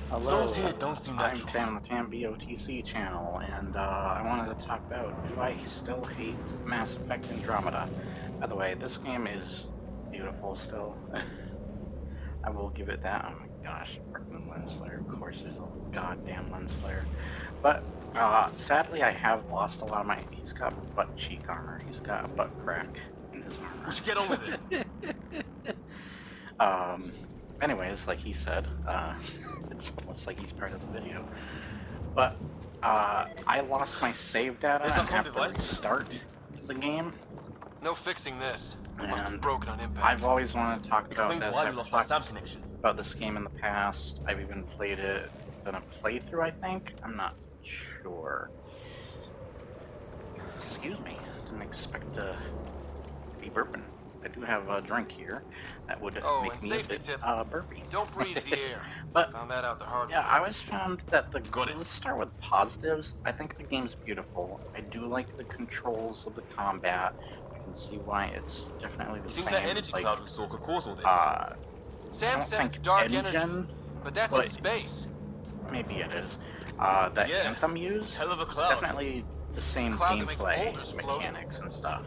Hello, Storms here don't seem I'm natural. Tam, the TamBoTC channel, and I wanted to talk about, do I still hate Mass Effect Andromeda? By the way, this game is beautiful still. I will give it that. Oh my gosh, freaking lens flare. Of course there's a goddamn lens flare. But, sadly I have lost a lot of my... He's got butt cheek armor. He's got a butt crack in his armor. We should get on with it. Anyways, like he said, it's almost like he's part of the video. But, I lost my save data and have to restart the game. No fixing this. And Must have broken on impact. I've always wanted to talk about Explains this. why we I've lost our talked SAM connection. about this game in the past. I've even played it in a playthrough, I think. I'm not sure. Excuse me. Didn't expect to be burping. I do have a drink here that would make me a bit burpy. Don't breathe the air. But found that out the hard way. yeah, I always found that the Got it. let's start with positives. I think the game's beautiful. I do like the controls of the combat. You can see why it's definitely the Think same. that energy like, cloud we saw could cause all this? I Sam don't said it's think dark engine, energy, but that's but in space. maybe it is. That Yeah, Anthem use, hell of a it's cloud. definitely the same Cloud that makes gameplay boulders float. mechanics and stuff.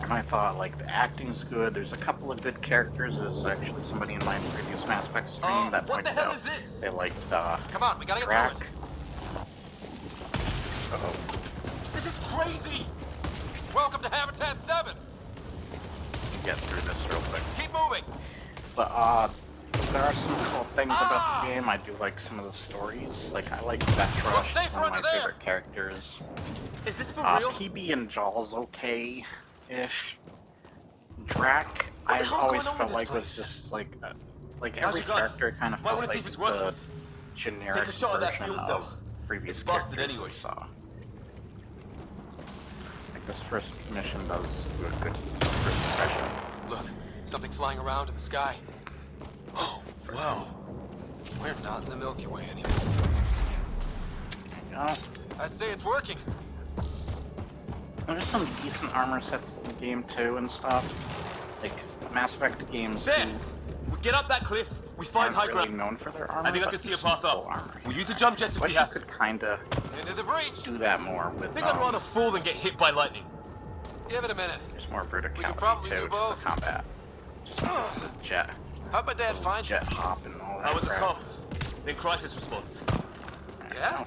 And I thought, like, the acting's good. There's a couple of good characters. There's actually somebody in my previous Mass Effect stream that what the pointed hell out is this? they liked Come on, we gotta get track. through it. Uh-oh. This is crazy! Welcome to Habitat 7! Get through this real quick. Keep moving! But, there are some cool things about the game. I do like some of the stories. Like, I like Vetra, safer one of my under there. favorite characters. Is this for real? PB and Jaw's okay-ish. Drac, What the I've hell's always going on felt with like this was place? just like, How's every your gun? character kind of Well, I felt wanna see like if it's the working. generic Take a shot at that version fuel of cell. previous It's busted characters anyway. we saw. Like this first mission does do a good first impression. Look, something flying around in the sky. Oh, wow. We're not in the Milky Way anymore. There you go. I'd say it's working. There's some decent armor sets in the game too and stuff. Like Mass Effect games There! We get up that cliff, we find high aren't really ground. known for their armor. I think I but can see a there's some path cool up. armor. We'll use the jump jets if Wish we you have to. could kinda Into the breach! do that more with I think I'd rather fall than get hit by lightning. Give it a minute. there's more verticality probably too do to the both. combat. Just because of the jet. How'd my dad find you? Jet hop and all that How was the crap. com? Then crisis response. Yeah?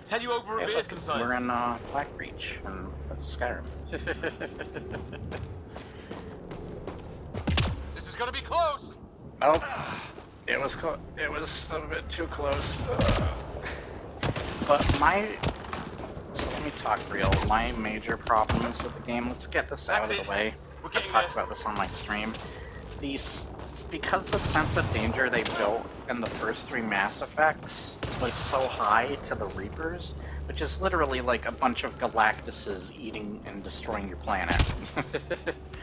Tell you over a Hey, beer look, sometime. we're in Blackreach and Skyrim. This is gonna be close. Oh, it was it was a bit too close. But so let me talk real. My major problems with the game. Let's get this out of the way. We're I getting talked there. about this on my stream. It's because the sense of danger they built in the first 3 Mass Effects was so high to the Reapers, which is literally like a bunch of Galactuses eating and destroying your planet.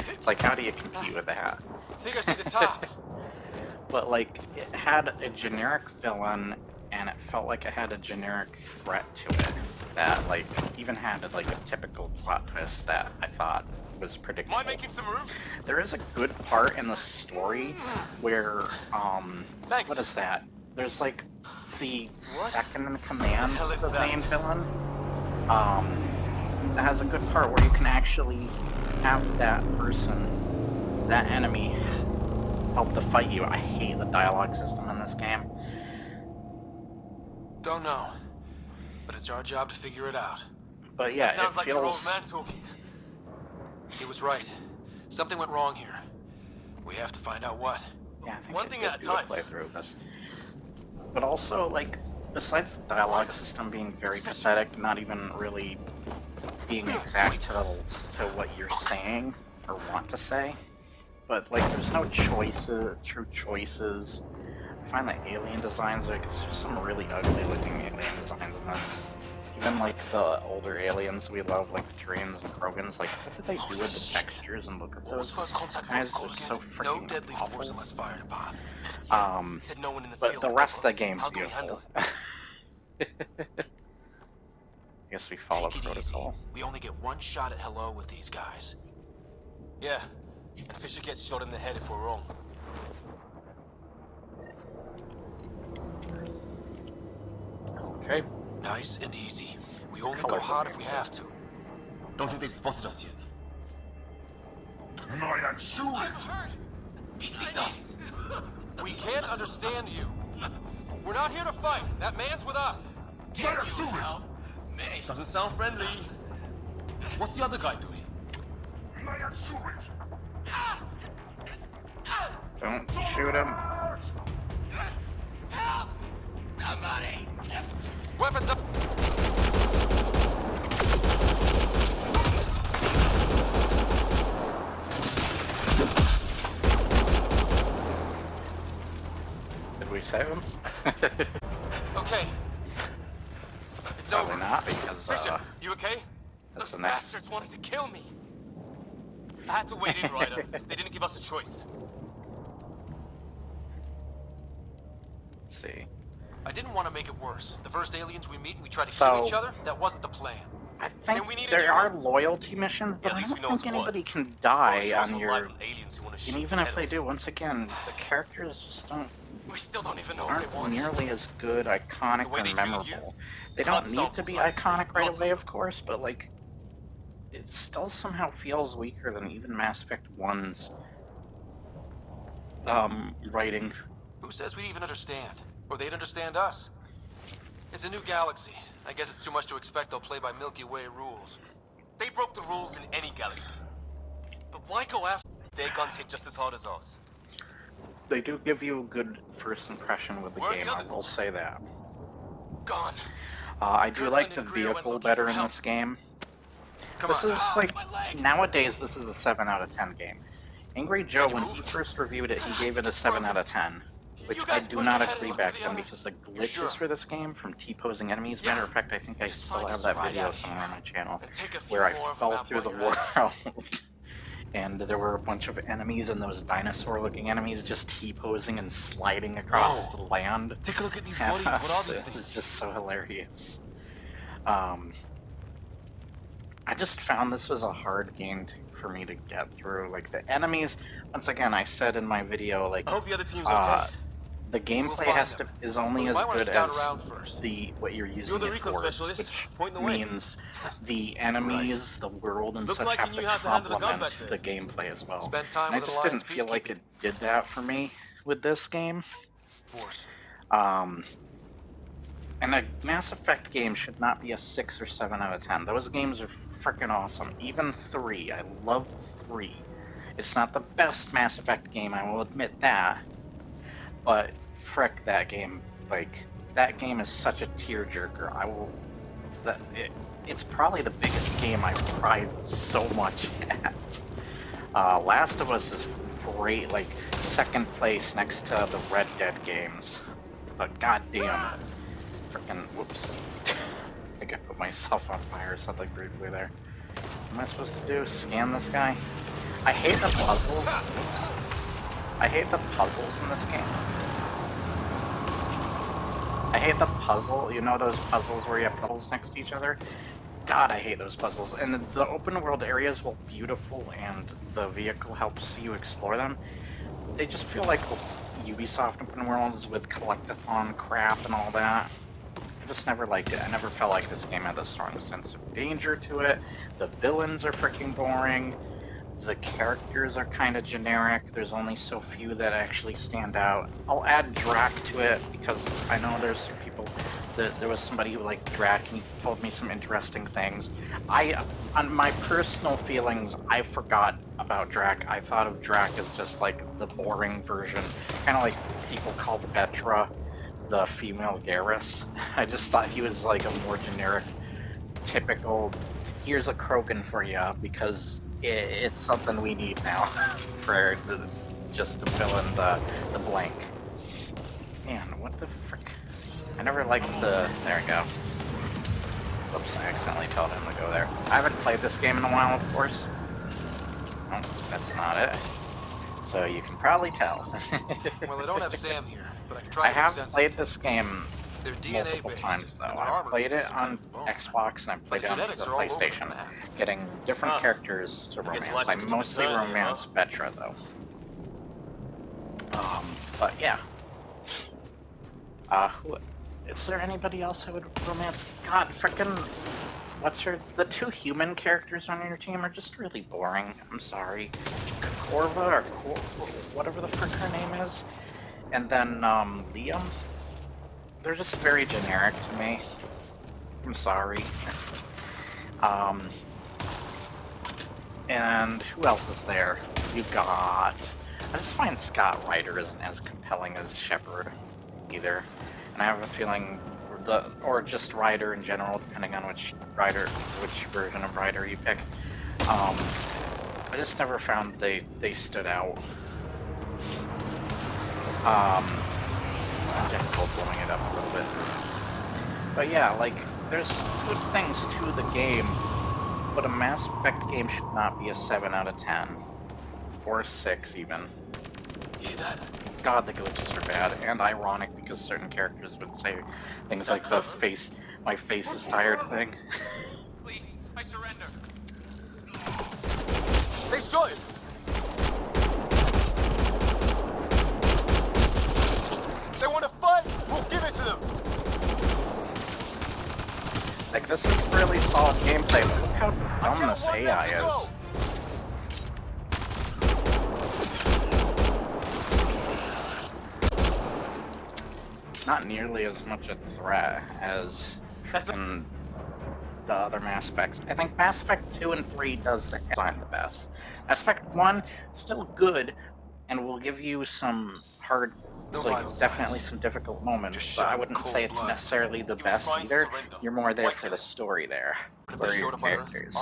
It's like, how do you compete with that? I think I see the top. But like, it had a generic villain, and it felt like it had a generic threat to it that like even had like a typical plot twist that I thought was predictable. Am I making some room? There is a good part in the story where Thanks. what is that? There's like the second in command What the hell is of the that? main villain. That has a good part where you can actually have that person, that enemy, help to fight you. I hate the dialogue system in this game. Don't know. But it's our job to figure it out. But yeah, That sounds it like your old feels. man talking. He was right. Something went wrong here. We have to find out what. Yeah, I think One I thing did at a do time. playthrough of this. But also, like, besides the dialogue system being very pathetic, not even really being exact to what you're saying or want to say, but like, there's no true choices. I find the alien designs, like, it's just some really ugly looking alien designs in this. Even like the older aliens we love, like the Turians and Krogans, like, what did they do with the textures and look at What was those? first contact Guys protocol are again? so No freaking deadly awful. force unless fired upon. Um, He said no one in the But field. the rest of the game's How do we handle beautiful. it? I guess we follow Take it easy. protocol. We only get one shot at hello with these guys. Yeah, and Fisher gets shot in the head if we're wrong. Okay. Nice and easy. We only go hard if we have to. Don't think they've spotted us yet. He sees us. We can't understand you. We're not here to fight. That man's with us. Can't you help me? Doesn't sound friendly. What's the other guy doing? Don't shoot him. Help! Somebody! Weapons up! Did we save him? Okay. It's Probably over. not, because Bishop, you okay? that's Those the next. bastards wanted to kill me. I had to wait in, Ryder. They didn't give us a choice. Let's see. I didn't want to make it worse. The first aliens we meet and we try to So- kill each other, that wasn't the plan. I Then think we need a there new are one. loyalty missions, but Yeah, at I least we don't know think it's blood. anybody can die Shows on a your. lot of aliens who want to shoot And even the if they head do, off. once again, the characters just don't We still don't even know what aren't they want. nearly as good, iconic, The way or they treat memorable. you? They Blood don't need to be samples, I'd say. iconic right Lots away, of of course, but like, it still somehow feels weaker than even Mass Effect 1's writing. Who says we'd even understand? Or they'd understand us? It's a new galaxy. I guess it's too much to expect they'll play by Milky Way rules. They broke the rules in any galaxy. But why go after their guns hit just as hard as ours? They do give you a good first impression with the Where are the game, I others? will say that. Gone. I do like Kirkland the and Greer went vehicle looking better for in help. this game. Come This on. is like, nowadays this is a 7 out of 10 game. Angry Joe, when he first reviewed it, he gave it a 7 out of 10. Which You I guys do push not ahead and agree look back for the then others. because the You glitches sure? for this game from T-posing enemies, Yeah. matter of fact, I think I Just still find have us that right video out somewhere here. on my channel And take a few where I more of fell them out through the while you're at it. world and there were a bunch of enemies and those dinosaur-looking enemies just T-posing and sliding across Whoa. the land. Take a look at these bodies. What are these It was things? just so hilarious. I just found this was a hard game for me to get through. Like, the enemies, once again, I said in my video, like, I hope the other team's okay. the gameplay find has them. is only But we as might wanna good scout as around first. what you're using You're the it recon towards, specialist. which Point the way. means the enemies, the world, and Looks such like you have knew to how to handle the gun complement back the then. gameplay as well. Spend time And I with just Alliance didn't feel like peacekeeping. it did that for me with this game. Force. And a Mass Effect game should not be a 6 or 7 out of 10. Those games are freaking awesome. Even 3. I love 3. It's not the best Mass Effect game, I will admit that. But frick that game. Like, that game is such a tearjerker. It's probably the biggest game I've cried so much at. Last of Us is great, like, second place next to the Red Dead games. But goddamn. Frickin' whoops. I think I put myself on fire or something briefly there. What am I supposed to do? Scan this guy? I hate the puzzles. I hate the puzzles in this game. I hate the puzzle, you know those puzzles where you have puzzles next to each other? God, I hate those puzzles. And the open world areas, while beautiful and the vehicle helps you explore them, they just feel like Ubisoft open worlds with collectathon crap and all that. I just never liked it. I never felt like this game had a strong sense of danger to it. The villains are freaking boring. The characters are kind of generic. There's only so few that actually stand out. I'll add Drac to it because I know there's some people there was somebody who liked Drac and he told me some interesting things. On my personal feelings, I forgot about Drac. I thought of Drac as just like the boring version, kind of like people called Vetra the female Garrus. I just thought he was like a more generic, typical, here's a Krogan for you because it's something we need now for just to fill in the blank. Man, what the frick? I never liked there we go. Oops, I accidentally told him to go there. I haven't played this game in a while, of course. No, that's not it. So you can probably tell. Well, I don't have Sam here, but I can try I to make have sense played of it. this game They're DNA multiple based, times though. and their I've armor played means it it's on kind of Xbox and I've played it on the genetics are all over the PlayStation, map. getting different Huh. characters to I guess romance. I logic is mostly decided, romance huh? Vetra though. But yeah. Is there anybody else I would romance? God, frickin' the two human characters on your team are just really boring. I'm sorry. Corva or whatever the frick her name is, and then Liam. They're just very generic to me. I'm sorry. And who else is there? You got. I just find Scott Ryder isn't as compelling as Shepard either, and I have a feeling, or just Ryder in general, depending on which version of Ryder you pick. I just never found they stood out. I'm difficult blowing it up a little bit, but yeah, like there's good things to the game, but a Mass Effect game should not be a 7 out of 10, or a 6 even. God, the glitches are bad, and ironic because certain characters would say things like the my face is tired thing. Please, I surrender. They shot him! They want to fight! We'll give it to them! Like, this is really solid gameplay, but look how dumb this AI is. Not nearly as much a threat as the other Mass Effects. I think Mass Effect 2 and 3 does the design the best. Mass Effect 1, still good, and will give you some hard, definitely some difficult moments, but I wouldn't say it's necessarily the best either. You're more there for the story there, for your characters.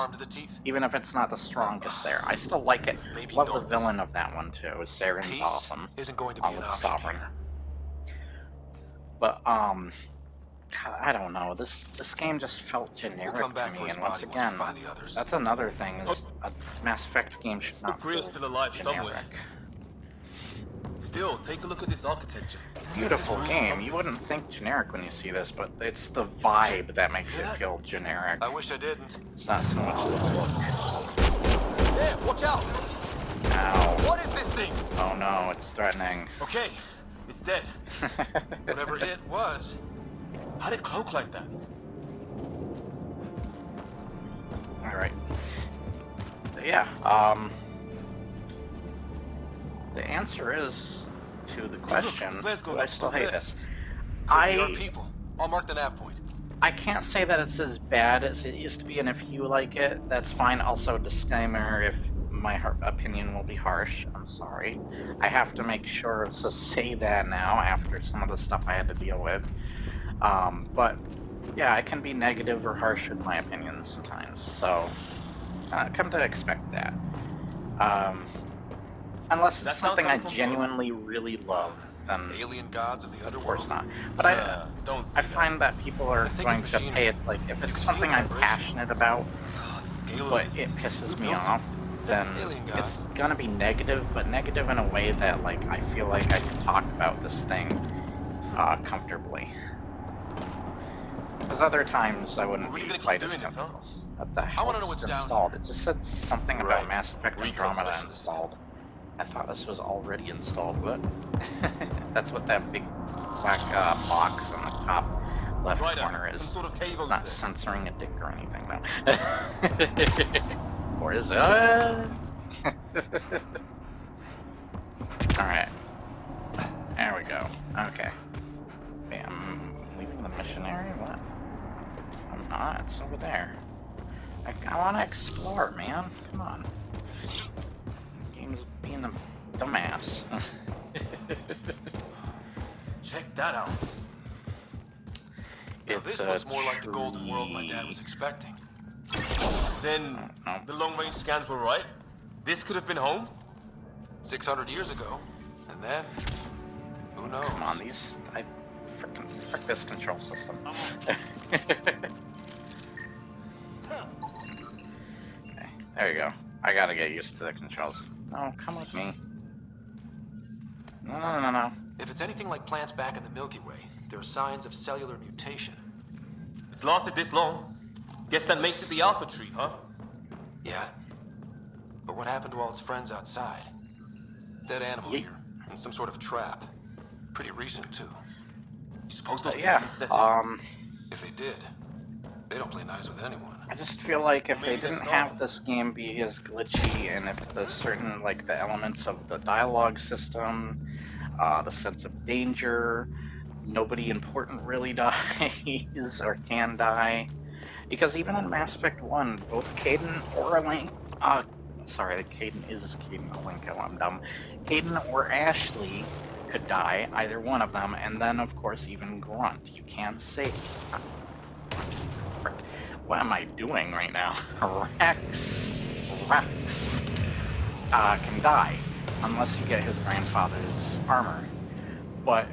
Even if it's not the strongest there. I still like it. Love the villain of that one too. Saren's awesome. Isn't going to be an option Sovereign. here. But, I don't know. This game just felt generic to me, and once again, that's another thing, is a Mass Effect game should not feel still alive generic. somewhere. Still, take a look at this architecture. Beautiful game. You wouldn't think generic when you see this, but it's the vibe that makes it feel generic. I wish I didn't. It's not so much the look. There, watch out! Ow. What is this thing? Oh no, it's threatening. Okay, it's dead. Whatever it was. How'd it cloak like that? Alright. Yeah, the answer is, to the question, do I still hate this? Our people. I'll mark the nav point. I can't say that it's as bad as it used to be, and if you like it, that's fine. Also, disclaimer, if my opinion will be harsh, I'm sorry. I have to make sure to say that now after some of the stuff I had to deal with. But yeah, I can be negative or harsh with my opinions sometimes, so come to expect that. Unless it's something I genuinely really love, then Alien gods of the of underworld. course not. But I find that people are going to pay it, like, if it's something I'm passionate about, but it pisses me off, then it's gonna be negative, but negative in a way that, like, I feel like I can talk about this thing comfortably. Because other times I wouldn't be quite as comfortable. What the hell is installed? It just said something about Mass Effect Andromeda installed. I thought this was already installed, but that's what that big black box on the top left corner is. It's not censoring a dick or anything, though. Or is it? Alright. There we go. Okay. Okay, I'm leaving the missionary? What? I'm not. It's over there. I want to explore, man. Come on. Game's being a dumbass. Check that out. Now, this looks more like the golden world my dad was expecting. Then the long-range scans were right? This could have been home? 600 years ago. And then, who knows? Come on, frick this control system. Okay, there you go. I gotta get used to the controls. No, come with me. No. If it's anything like plants back in the Milky Way, there are signs of cellular mutation. It's lasted this long. Guess that makes it the Alpha Tree, huh? Yeah. But what happened to all its friends outside? Dead animal here, in some sort of trap. Pretty recent, too. You suppose those Yeah, guys set you? If they did, they don't play nice with anyone. I just feel like if they Maybe that's didn't have normal. this game be as glitchy, and if the certain, like, the elements of the dialogue system, the sense of danger, nobody important really dies or can die. Because even in Mass Effect 1, both Caden or Link, sorry, Caden is Caden or Link, oh, I'm dumb. Caden or Ashley could die, either one of them, and then, of course, even Grunt. You can't save. What am I doing right now? Rex can die, unless you get his grandfather's armor. But,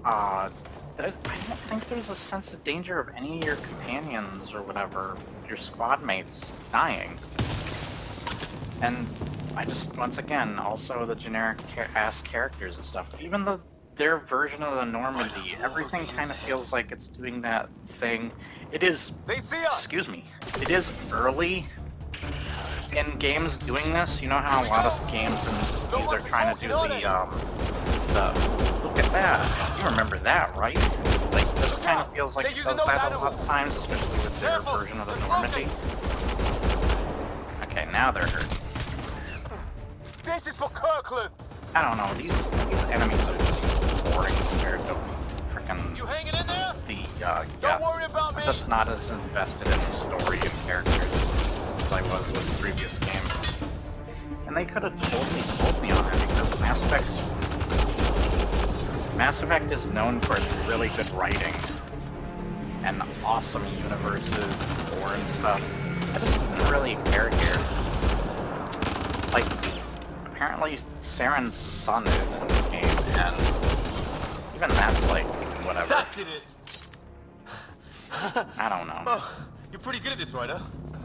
I don't think there's a sense of danger of any of your companions or whatever, your squad mates, dying. And I just, once again, also the generic ass characters and stuff. Even their version of the Normandy, everything kind of feels like it's doing that thing. It is, They see us! excuse me, it is early in games doing this. You know how a lot of games and movies are trying to do the look at that. You remember that, right? Like, this kind of feels like it does that a lot of times, especially with their version of the Normandy. Okay, now they're hurt. This is for Kirkland! I don't know, these enemies are just boring compared to frickin' You hanging in there? yeah, worry about I'm just not as invested in the story and characters as I was with the previous game. And they could have totally sold me on it, because Mass Effect is known for its really good writing and awesome universes and lore and stuff. I just didn't really care here. Like, apparently Saren's son is in this game, and even that's like, whatever. That did it! I don't know. Oh, you're pretty good at this, right?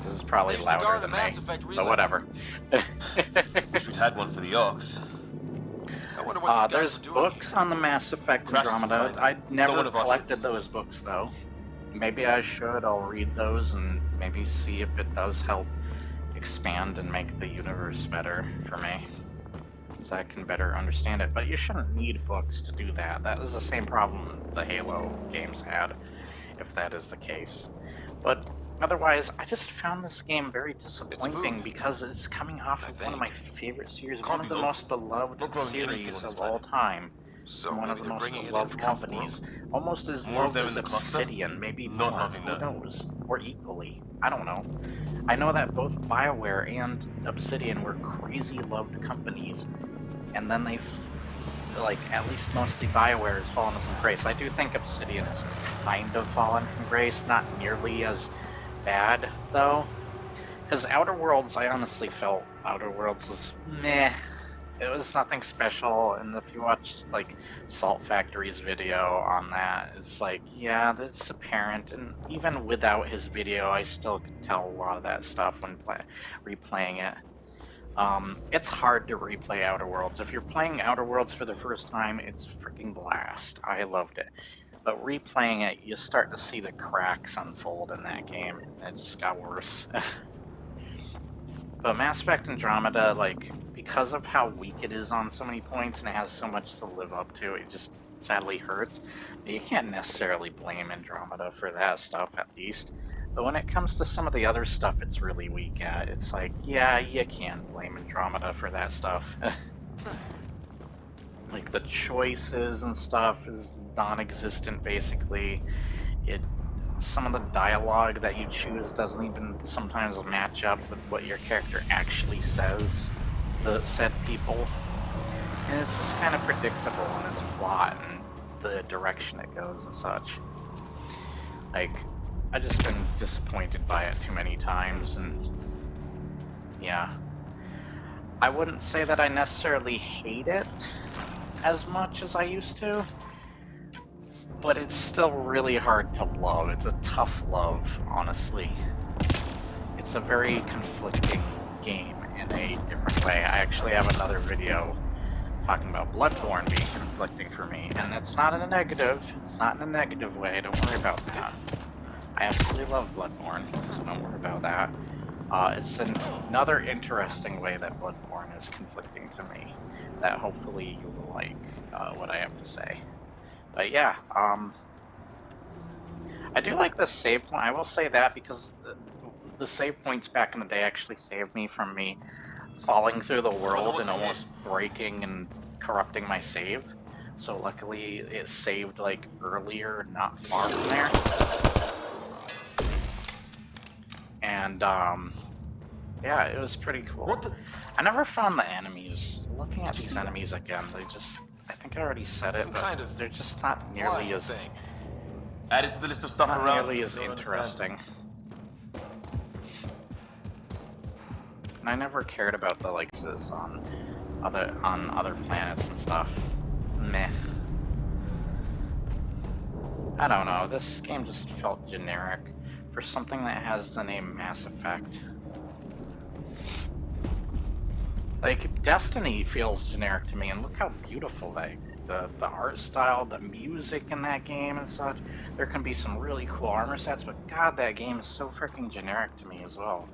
This is probably They used to louder guard than the me, Mass Effect but relay. whatever. Wish we'd had one for the Orcs. I wonder what these There's guys are doing books here. on the Mass Effect Crash Andromeda. supplied. I It's never not one of our collected ships. those books, though. Maybe I should. I'll read those and maybe see if it does help expand and make the universe better for me, so I can better understand it. But you shouldn't need books to do that. That is the same problem the Halo games had, if that is the case. But otherwise, I just found this game very disappointing food. because it's coming off I of one of my think. favorite series, Can't one be of the local. most beloved Not growing anything series on this of all time. So One of maybe the they're most bringing it in beloved from off-world. companies, almost as More of loved them as in the cluster? Obsidian, maybe Not more. loving Who that. knows? Or equally. I don't know. I know that both BioWare and Obsidian were crazy loved companies, and then they, like, at least mostly BioWare has fallen from grace. I do think Obsidian has kind of fallen from grace, not nearly as bad, though. Because Outer Worlds, I honestly felt Outer Worlds was meh. It was nothing special, and if you watch, like, Salt Factory's video on that, it's like, yeah, that's apparent, and even without his video, I still could tell a lot of that stuff when replaying it. It's hard to replay Outer Worlds. If you're playing Outer Worlds for the first time, it's freaking blast. I loved it. But replaying it, you start to see the cracks unfold in that game, and it just got worse. But Mass Effect Andromeda, like, because of how weak it is on so many points and it has so much to live up to, it just sadly hurts. But you can't necessarily blame Andromeda for that stuff, at least. But when it comes to some of the other stuff it's really weak at, it's like, yeah, you can't blame Andromeda for that stuff. Like, the choices and stuff is non-existent, basically. Some of the dialogue that you choose doesn't even sometimes match up with what your character actually says to said people. And it's just kind of predictable in its plot and the direction it goes and such. Like, I've just been disappointed by it too many times, and yeah. I wouldn't say that I necessarily hate it as much as I used to, but it's still really hard to love. It's a tough love, honestly. It's a very conflicting game in a different way. I actually have another video talking about Bloodborne being conflicting for me, and it's not in a negative. It's not in a negative way. Don't worry about that. I absolutely love Bloodborne, so don't worry about that. It's another interesting way that Bloodborne is conflicting to me, that hopefully you will like what I have to say. But yeah, I do like the save point. I will say that because the save points back in the day actually saved me from me falling through the world and almost breaking and corrupting my save. So luckily it saved like earlier, not far from there. And yeah, it was pretty cool. I never found the enemies. Looking at these enemies again, they just, I think I already said it, but they're just not nearly as added to the list of stuff not around. nearly as interesting. And I never cared about the like on other planets and stuff. Meh. I don't know. This game just felt generic for something that has the name Mass Effect. Like Destiny feels generic to me, and look how beautiful the art style, the music in that game and such. There can be some really cool armor sets, but god, that game is so freaking generic to me as well.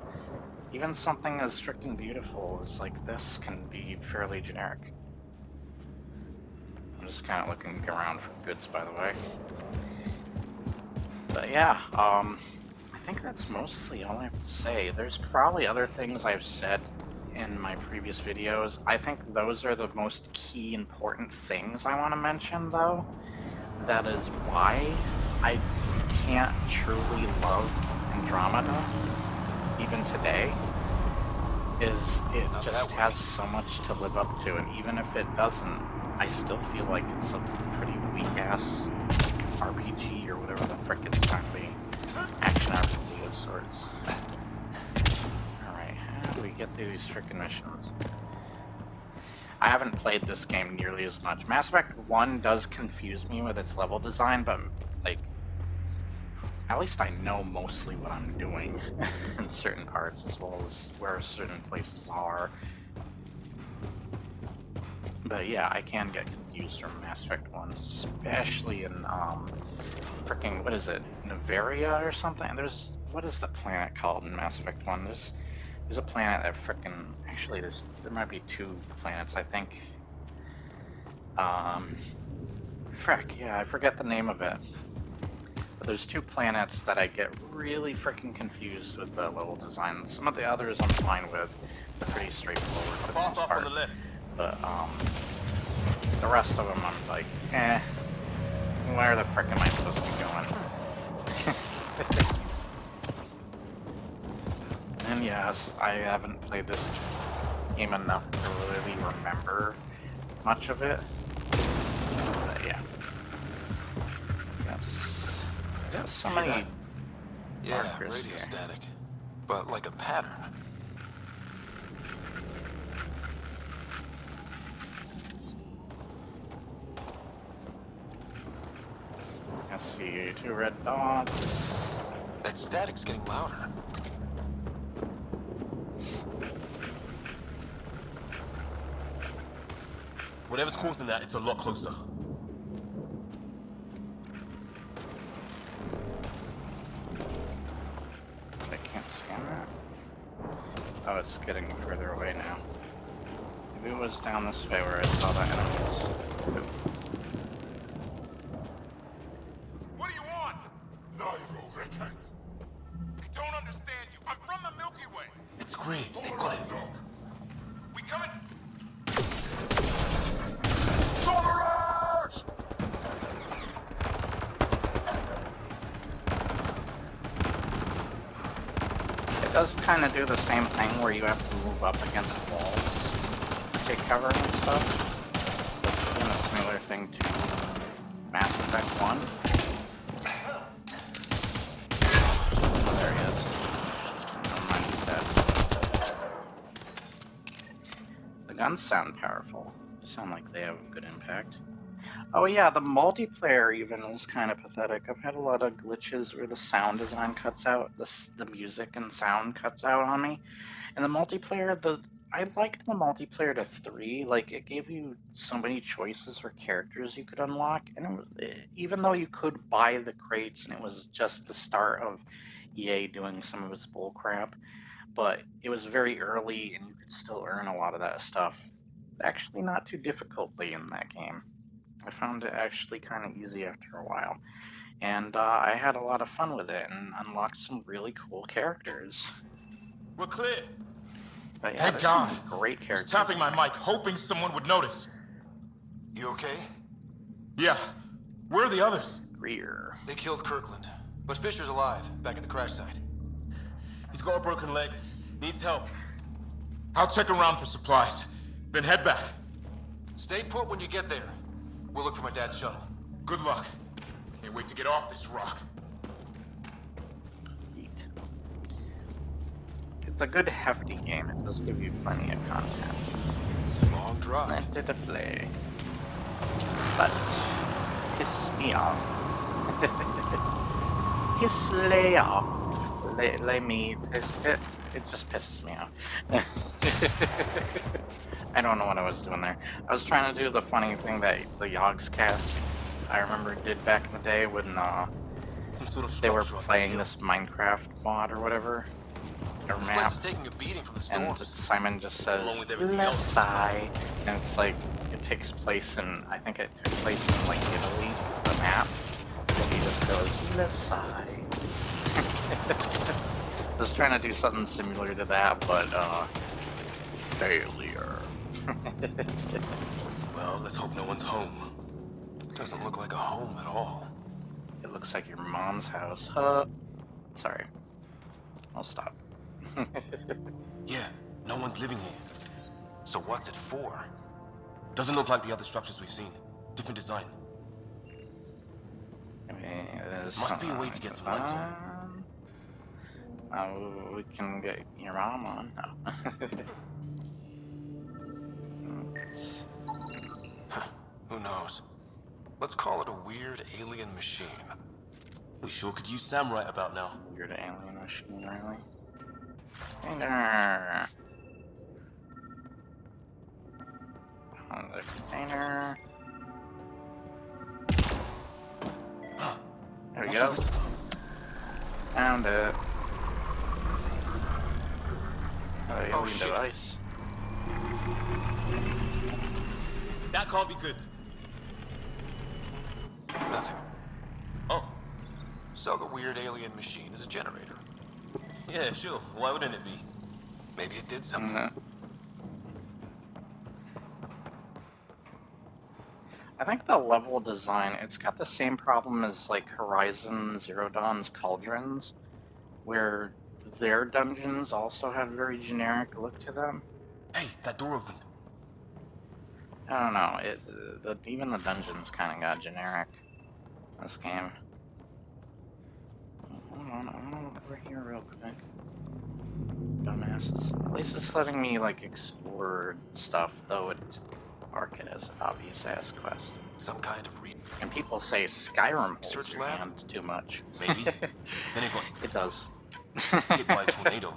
Even something as freaking beautiful as like this can be fairly generic. I'm just kind of looking around for goods, by the way. But yeah, I think that's mostly all I have to say. There's probably other things I've said in my previous videos. I think those are the most key important things I want to mention, though. That is why I can't truly love Andromeda, even today, is it just has so much to live up to, and even if it doesn't, I still feel like it's a pretty weak-ass RPG, or whatever the frick it's trying to be. Action RPG of sorts. Alright, how do we get through these frickin' missions? I haven't played this game nearly as much. Mass Effect 1 does confuse me with its level design, but, like, at least I know mostly what I'm doing in certain parts, as well as where certain places are. But yeah, I can get confused from Mass Effect 1, especially in, frickin', what is it, Novaria or something? What is the planet called in Mass Effect 1? There's a planet that frickin', actually there might be two planets, I think. Frick, yeah, I forget the name of it. But there's two planets that I get really frickin' confused with the level design. Some of the others I'm fine with. They're pretty straightforward for the most part. But, the rest of them I'm like, eh, where the frick am I supposed to be going? And yes, I haven't played this game enough to really remember much of it. But yeah. Yes. There's so many markers radio here. static, but like a pattern. I see two red dots. That static's getting louder. Whatever's causing that, it's a lot closer. I can't scan that. Oh, it's getting further away now. Maybe it was down this way where I saw the enemies. What do you want? Nairo Records. I don't understand you. I'm from the Milky Way. It's green. They got it. We coming? It does kind of do the same thing where you have to move up against walls to take cover and stuff. It's kind of a similar thing to Mass Effect 1. Oh, there he is. Never mind, he's dead. The guns sound powerful. They sound like they have a good impact. Oh yeah, the multiplayer even is kind of pathetic. I've had a lot of glitches where the sound design cuts out, the music and sound cuts out on me. And the multiplayer, I liked the multiplayer to 3. Like, it gave you so many choices for characters you could unlock, and even though you could buy the crates, and it was just the start of EA doing some of its bullcrap, but it was very early, and you could still earn a lot of that stuff. Actually, not too difficultly in that game. I found it actually kind of easy after a while. And I had a lot of fun with it and unlocked some really cool characters. We're clear. But yeah, Thank there's God. some great I was characters. tapping my mic, hoping someone would notice. You okay? Yeah. Where are the others? Greer. They killed Kirkland, but Fisher's alive, back at the crash site. He's got a broken leg. Needs help. I'll check around for supplies, then head back. Stay put when you get there. We'll look for my dad's shuttle. Good luck. Can't wait to get off this rock. Eat. It's a good hefty game. It does give you plenty of content. Long drive. Plenty to play. But piss me off. Piss lay off. Lay me piss it. It just pisses me off. I don't know what I was doing there. I was trying to do the funny thing that the Yogscast I remember did back in the day when Some sort of they were structure up playing here. this Minecraft mod or whatever. Or This map. place is taking a beating from the And storms. Simon just says, Along with everything else. Lesai, and it's like, it takes place in, I think it took place in like Italy, the map, and he just goes, Lesai. I was trying to do something similar to that, but, failure. Well, let's hope no one's home. Doesn't look like a home at all. It looks like your mom's house. Sorry. I'll stop. Yeah, no one's living here. So what's it for? Doesn't look like the other structures we've seen. Different design. I mean, there's Must be a way something to get some lights on. We can get your mom on. No. It's- Huh, who knows? Let's call it a weird alien machine. We sure could use Sam right about now. Weird alien machine, really. Container. On the container. Huh. There we What's go. this about? Found it. Alien shit. device. That can't be good. Nothing. Oh, So the weird alien machine is a generator. yeah, sure. Why wouldn't it be? Maybe it did something. No. I think the level design, it's got the same problem as like Horizon Zero Dawn's Cauldrons, where their dungeons also have a very generic look to them. Hey, that door opened. I don't know, even the dungeons kind of got generic in this game. Hold on, I'm gonna look over here real quick. Dumbasses. At least it's letting me like explore stuff, though it mark it as obvious ass quest. Some kind of read. And people say Skyrim holds Search your lab? hand too much. Maybe. Then it got It does. hit by a tornado.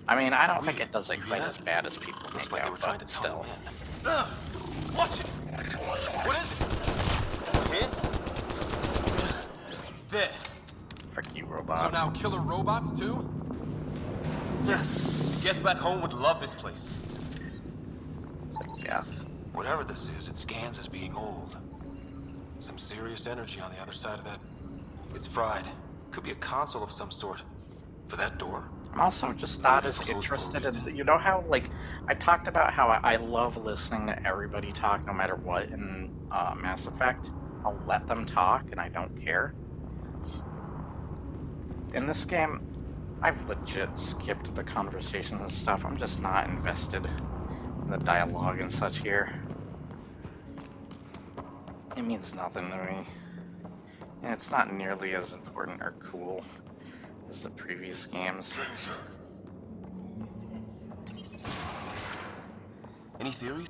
I mean, I don't think Weird. it does it You quite hear as that? bad as people Looks make like they out, were trying to but still. tunnel in. Watch it! What is it? This? There. Frick you, So robot. now killer robots too? Yes. Gets back home would love this place. Yeah. Whatever this is, it scans as being old. Some serious energy on the other side of that. It's fried. Could be a console of some sort. For that door? I'm also just not as interested in, you know how, like, I talked about how I love listening to everybody talk no matter what in Mass Effect. I'll let them talk and I don't care. In this game, I've legit skipped the conversations and stuff. I'm just not invested in the dialogue and such here. It means nothing to me. And it's not nearly as important or cool as the previous games. Any theories?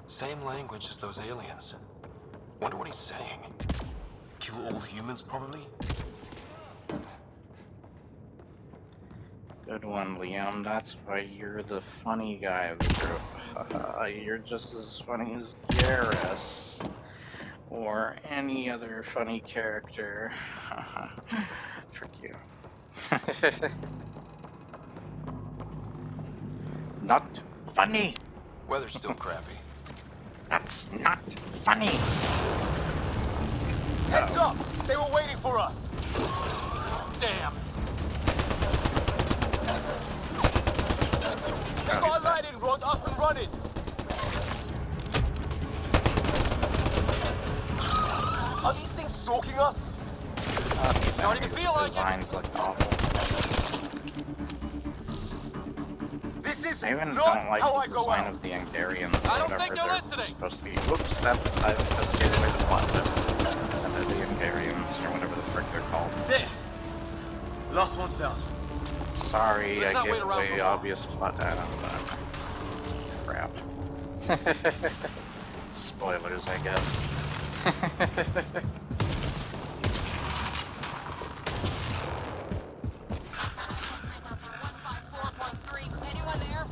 Same language as those aliens. Wonder what he's saying. Kill all humans, probably? Good one, Liam. That's why you're the funny guy of the group. You're just as funny as Garrus. Or any other funny character. Trick you. Not funny. Weather's still crappy. That's not funny. Heads up! They were waiting for us! Damn! They got a lightning rod up and running! Are these things stalking us? Starting to feel like it! Designs look awful. This is I even not don't like how I the go design out! of the Angarians. I don't whatever think they're they're listening. supposed to be. Whoops, that's I just gave away the plot twist. And they're the Angarians, or whatever the frick they're called. There! Last one's down. Sorry, Let's I not gave wait around away for more. obvious plot data, but crap. Spoilers, I guess. Anyone there?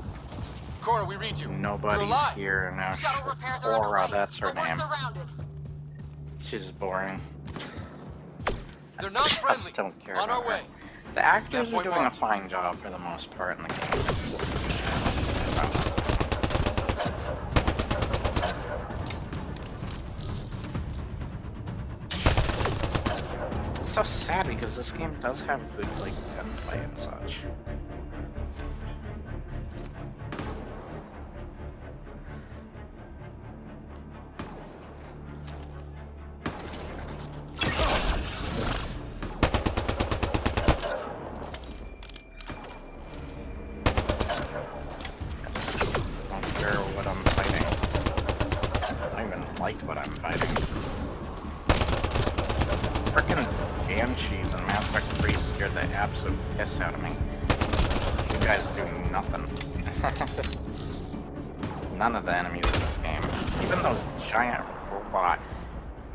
Cora, we read you. Nobody's alive. here now. Shuttle repairs are underway, Aura, that's her but we're name. surrounded. She's boring. They're not Just friendly. don't care On about our her. way. The actors Yeah, are point doing a marked. fine job for the most part in the game. It's just it's so sad because this game does have good like gunplay and such. I don't care what I'm fighting. I don't even like what I'm fighting. Frickin' Banshees and Mass Effect 3 scared the absolute piss out of me. You guys do nothing. None of the enemies in this game. Even those giant robot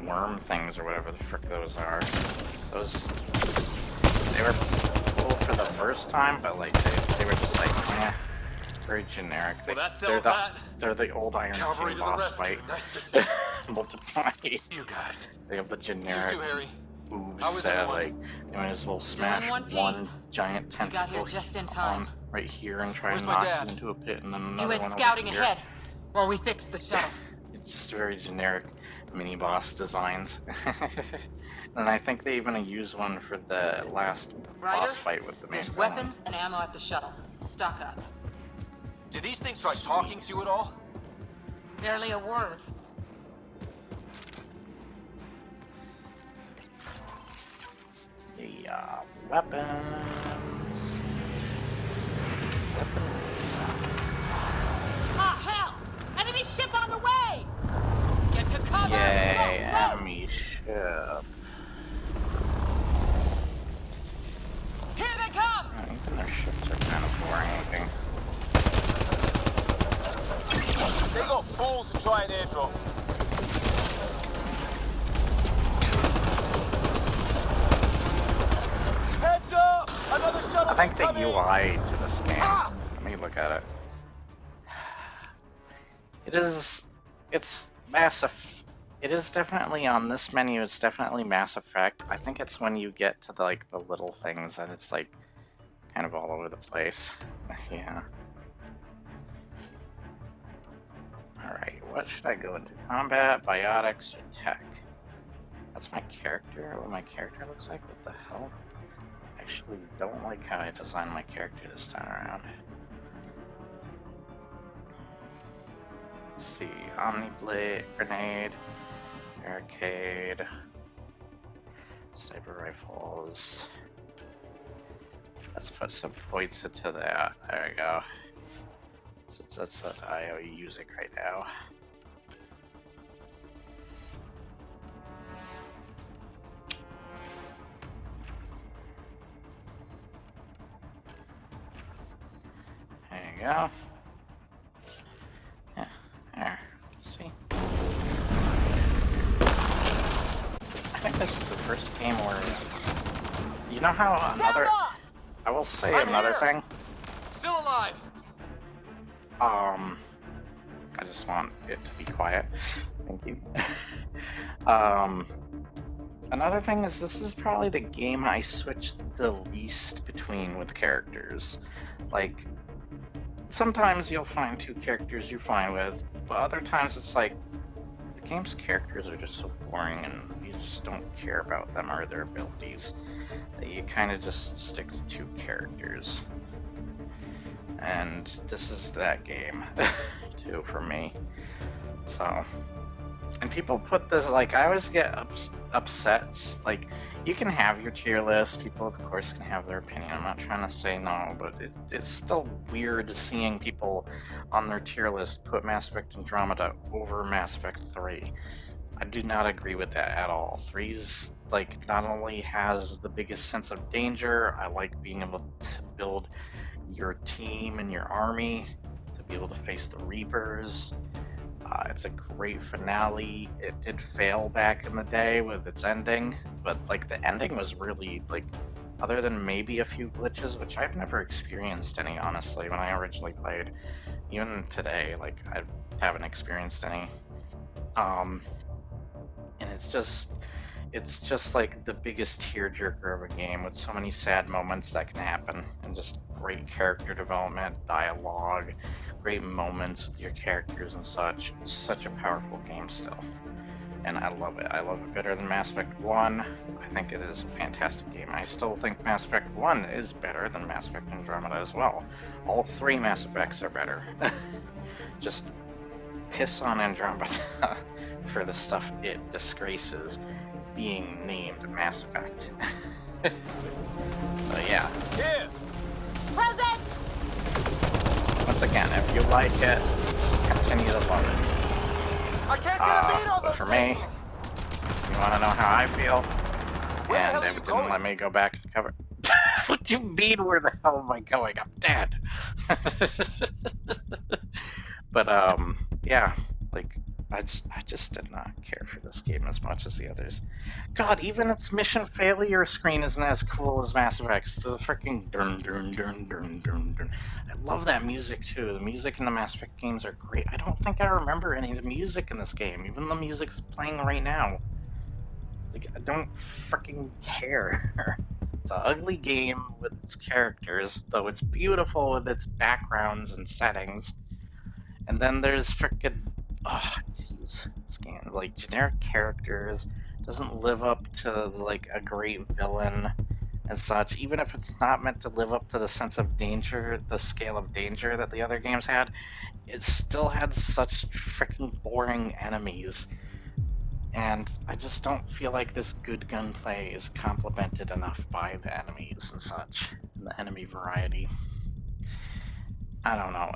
worm things or whatever the frick those are. Those... They were cool for the first time, but like they were just like, eh, very generic. Well, that's they're that. they're the old Iron Cavalry King to the boss rescue. fight. Nice to see Multiplied. you guys. They have the You generic too, Harry. How moves was that everyone? like you might as well Still in smash one piece. one giant You tentacle got here just in time. on right here and try Where's and my knock dad? it into a pit and then You another went one over scouting here. ahead while we fixed the shuttle. It's just very generic mini boss designs. And I think they even used one for the last Ryder, boss fight with the main there's villain. weapons and ammo at the shuttle. Stock up. Did these things try talking to you at all? Barely a word. The weapons. Ah, hell! Enemy ship on the way! Get to cover! Yay, Go, go! enemy ship. Here they come! Even their ships are kind of boring looking. They got balls to try an airdrop. Heads up! Another shuttle I think the coming! UI to this game. Let me look at it. It's Mass Effect. It is definitely on this menu. It's definitely Mass Effect. I think it's when you get to the little things that it's like kind of all over the place. Yeah. All right. What should I go into? Combat, biotics, or tech? That's my character. What my character looks like? What the hell? I actually don't like how I designed my character this time around. Let's see, Omniblade, Grenade, Barricade, Cyber Rifles. Let's put some points into that. There we go. Since that's what I use it right now. There you go. Yeah, there. See? I think this is the first game where... You know how another... I will say I'm another here. thing. Still alive! I just want it to be quiet. Thank you. Another thing is this is probably the game I switched the least between with characters. Like, sometimes you'll find two characters you're fine with, but other times it's like game's characters are just so boring, and you just don't care about them or their abilities. You kind of just stick to two characters. And this is that game, too, for me. So, and people put this, like, I always get upset. Like, you can have your tier list, people, of course, can have their opinion. I'm not trying to say no, but it's still weird seeing people on their tier list put Mass Effect Andromeda over Mass Effect 3. I do not agree with that at all. 3's, like, not only has the biggest sense of danger, I like being able to build your team and your army to be able to face the Reapers. It's a great finale. It did fail back in the day with its ending, but like the ending was really like, other than maybe a few glitches, which I've never experienced any, honestly, when I originally played. Even today, like, I haven't experienced any. And it's just like the biggest tearjerker of a game with so many sad moments that can happen, and just great character development, dialogue, great moments with your characters and such. It's such a powerful game still, and I love it. I love it better than Mass Effect 1. I think it is a fantastic game. I still think Mass Effect 1 is better than Mass Effect Andromeda as well. All three Mass Effects are better. Just piss on Andromeda for the stuff it disgraces being named Mass Effect. But yeah. Here! Present! Once again, if you like it, continue to love it. I can't get a beat on But those for me, things! you want to know how I feel, Where the and hell are it you didn't going? let me go back to cover. What do you mean, where the hell am I going? I'm dead. But yeah, like I just did not care for this game as much as the others. God, even its mission failure screen isn't as cool as Mass Effect's. The freaking dun dun dun dun dun dun. I love that music too. The music in the Mass Effect games are great. I don't think I remember any of the music in this game. Even the music's playing right now. Like, I don't freaking care. It's an ugly game with its characters, though it's beautiful with its backgrounds and settings. And then there's freaking, oh jeez, this game, like, generic characters, doesn't live up to like a great villain and such. Even if it's not meant to live up to the sense of danger, the scale of danger that the other games had, it still had such freaking boring enemies. And I just don't feel like this good gunplay is complemented enough by the enemies and such, the enemy variety. I don't know.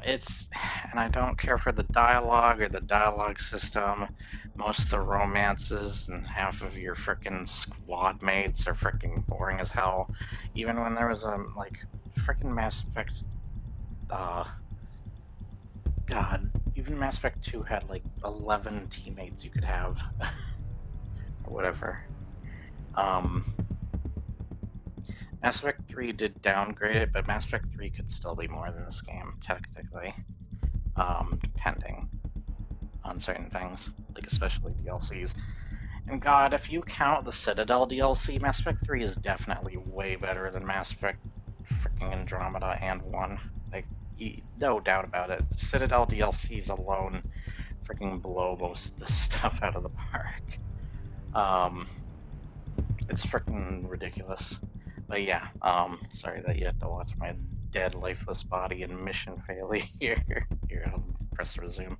And I don't care for the dialogue or the dialogue system. Most of the romances and half of your frickin' squad mates are frickin' boring as hell. Even when there was like frickin' Mass Effect, God, even Mass Effect 2 had like 11 teammates you could have, or whatever. Mass Effect 3 did downgrade it, but Mass Effect 3 could still be more than this game, technically. Depending on certain things, like especially DLCs. And God, if you count the Citadel DLC, Mass Effect 3 is definitely way better than Mass Effect freaking Andromeda and 1. Like, no doubt about it. Citadel DLCs alone freaking blow most of this stuff out of the park. It's freaking ridiculous. But yeah, sorry that you had to watch my dead, lifeless body and mission failure. Here, I'll press resume.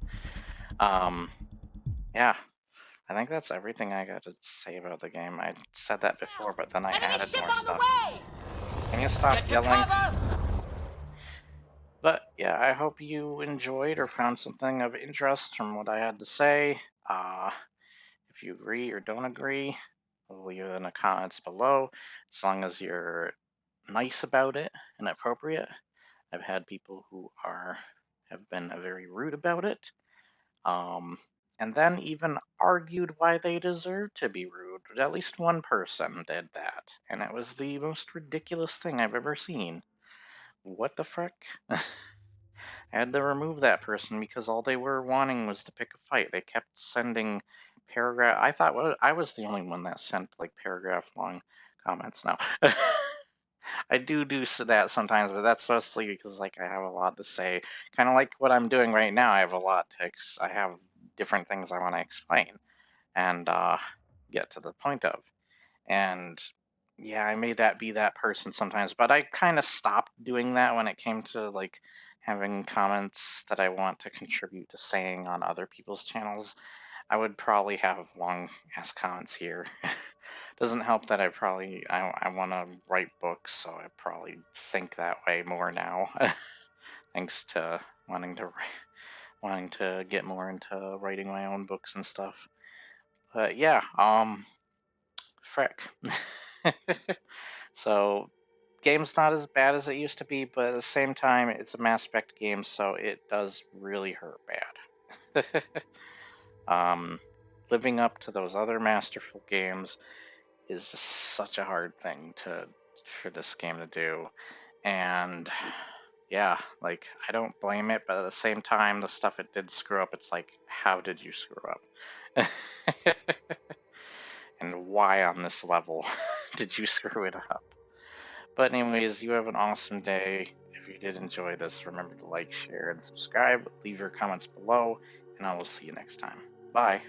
Yeah, I think that's everything I got to say about the game. I said that before, but then I Enemy added ship more on stuff. the way! Can you stop Get to yelling? cover! But yeah, I hope you enjoyed or found something of interest from what I had to say. If you agree or don't agree, leave it in the comments below, as long as you're nice about it and appropriate. I've had people who have been very rude about it, and then even argued why they deserve to be rude. At least one person did that, and it was the most ridiculous thing I've ever seen. What the frick? I had to remove that person because all they were wanting was to pick a fight. They kept sending paragraph. I thought I was the only one that sent like paragraph long comments. No. I do that sometimes, but that's mostly because like I have a lot to say. Kind of like what I'm doing right now. I have a lot to I have different things I want to explain and get to the point of. And yeah, I may that be that person sometimes, but I kind of stopped doing that when it came to like having comments that I want to contribute to saying on other people's channels. I would probably have long ass comments here. Doesn't help that I want to write books, so I probably think that way more now, thanks to wanting to get more into writing my own books and stuff. But yeah, frick. So, game's not as bad as it used to be, but at the same time, it's a Mass Effect game, so it does really hurt bad. Living up to those other masterful games is just such a hard thing for this game to do, and yeah, like I don't blame it, but at the same time, the stuff it did screw up, it's like, how did you screw up? And why on this level did you screw it up? But anyways, you have an awesome day. If you did enjoy this, remember to like, share, and subscribe. Leave your comments below, and I will see you next time. Bye.